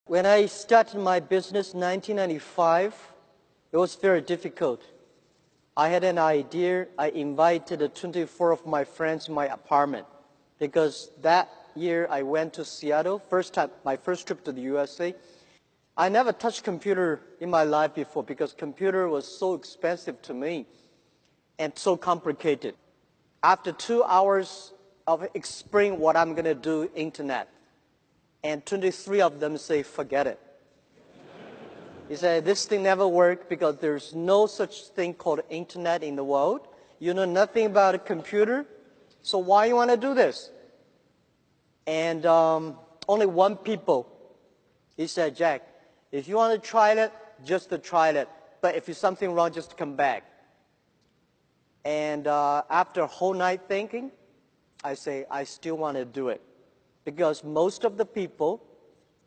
When I started my business in 1995, it was very difficult. I had an idea. I invited 24 of my friends in my apartment because that year I went to Seattle, my first trip to the USA. I never touched computer in my life before because computer was so expensive to me and so complicated. After 2 hours of explaining what I'm going to do, internet, and 23 of them say, forget it. He said, this thing never worked because there's no such thing called internet in the world. You know nothing about a computer, so why you want to do this? And only one people, he said, Jack, if you want to try it, just to try it. But if there's something wrong, just come back. And after a whole night thinking, I say, I still want to do it. Because most of the people,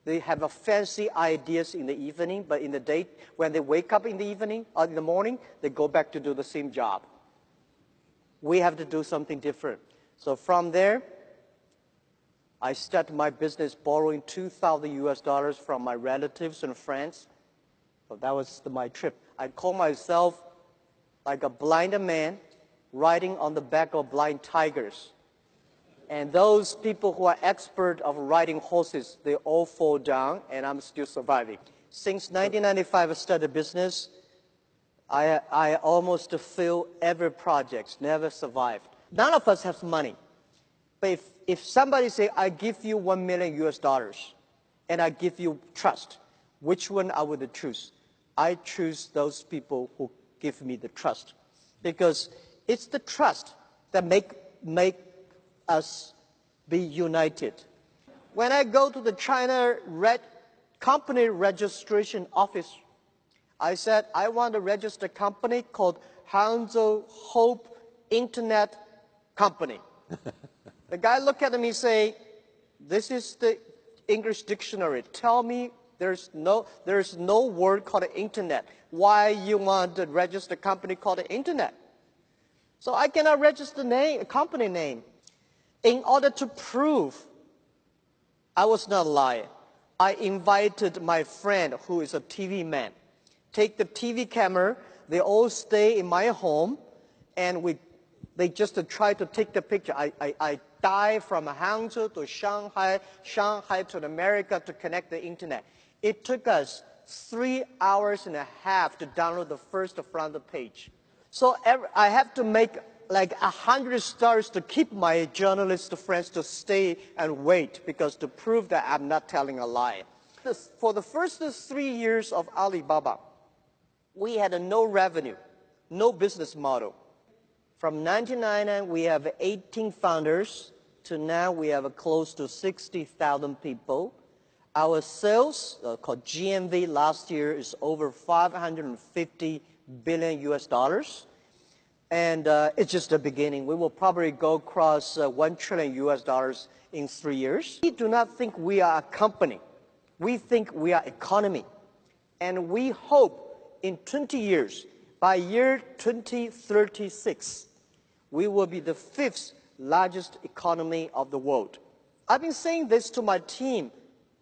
they have a fancy ideas in the evening, but in the day, when they wake up in the evening or in the morning, they go back to do the same job. We have to do something different. So from there, I started my business borrowing $2,000 from my relatives and friends. So that was my trip. I call myself like a blind man riding on the back of blind tigers. And those people who are expert of riding horses, they all fall down, and I'm still surviving. Since 1995, I started business. I almost failed every project, never survived. None of us have money. But if somebody say, I give you $1 million, and I give you trust, which one I would choose? I choose those people who give me the trust. Because it's the trust that make us be united. When I go to the China company registration office, I said, I want to register a company called Hangzhou Hope Internet Company. The guy looked at me and say, this is the English dictionary. Tell me there's no word called internet. Why you want to register a company called internet? So I cannot register a company name. In order to prove I was not lying, I invited my friend who is a TV man. Take the TV camera, they all stay in my home, and they just try to take the picture. I dive from Hangzhou to Shanghai, Shanghai to America to connect the internet. It took us 3 hours and a half to download the first front page. So I have to make like 100 stars to keep my journalist friends to stay and wait, because to prove that I'm not telling a lie. For the first 3 years of Alibaba, we had no revenue, no business model. From 1999, we have 18 founders, to now we have close to 60,000 people. Our sales, called GMV, last year is over 550 billion US dollars. And it's just the beginning. We will probably go across 1 trillion US dollars in 3 years. We do not think we are a company. We think we are economy. And we hope in 20 years, by year 2036, we will be the 5th largest economy of the world. I've been saying this to my team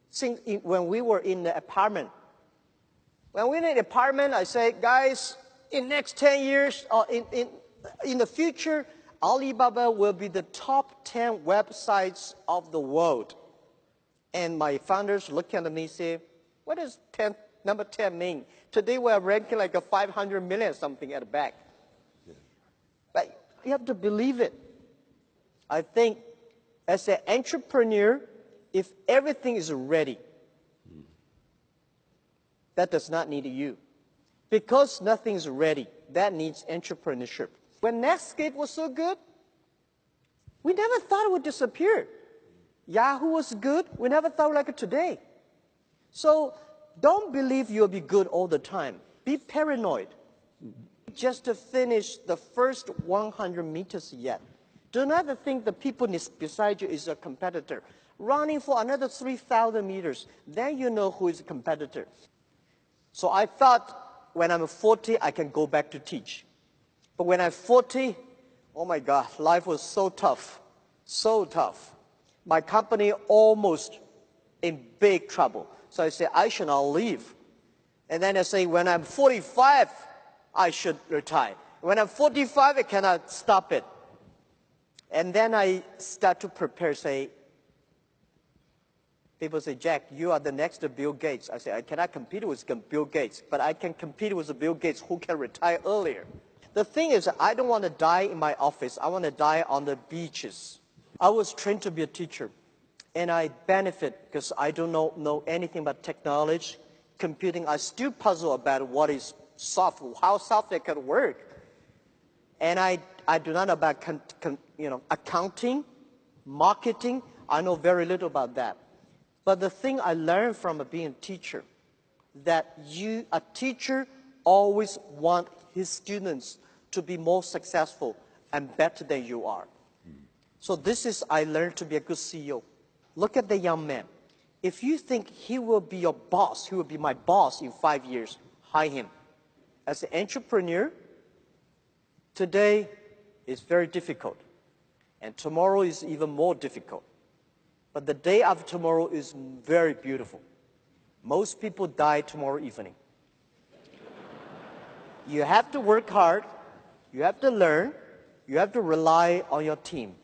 since when we were in the apartment. When we're in the apartment, I say, guys, in next 10 years, or in the future, Alibaba will be the top 10 websites of the world. And my founders look at me and say, what does number 10 mean? Today we are ranking like a 500 million something at the back. Yeah. But you have to believe it. I think as an entrepreneur, if everything is ready, that does not need you. Because nothing is ready, that needs entrepreneurship. When Netscape was so good, we never thought it would disappear. Yahoo was good, we never thought like it today. So don't believe you'll be good all the time. Be paranoid. Just to finish the first 100 meters yet. Do not think the people beside you is a competitor. Running for another 3,000 meters, then you know who is a competitor. So I thought when I'm 40, I can go back to teach. But when I'm 40, oh my God, life was so tough, so tough. My company almost in big trouble. So I say, I should not leave. And then I say, when I'm 45, I should retire. When I'm 45, I cannot stop it. And then I start to prepare, say, people say, Jack, you are the next Bill Gates. I say, I cannot compete with Bill Gates, but I can compete with Bill Gates who can retire earlier. The thing is, I don't want to die in my office. I want to die on the beaches. I was trained to be a teacher, and I benefit because I don't know anything about technology, computing. I still puzzle about what is software, how software can work. And I do not know about accounting, marketing. I know very little about that. But the thing I learned from being a teacher, that a teacher always wants his students to be more successful and better than you are. So this is, I learned to be a good CEO. Look at the young man. If you think he will be your boss, he will be my boss in 5 years, hire him. As an entrepreneur, today is very difficult, and tomorrow is even more difficult. But the day after tomorrow is very beautiful. Most people die tomorrow evening. You have to work hard, you have to learn, you have to rely on your team.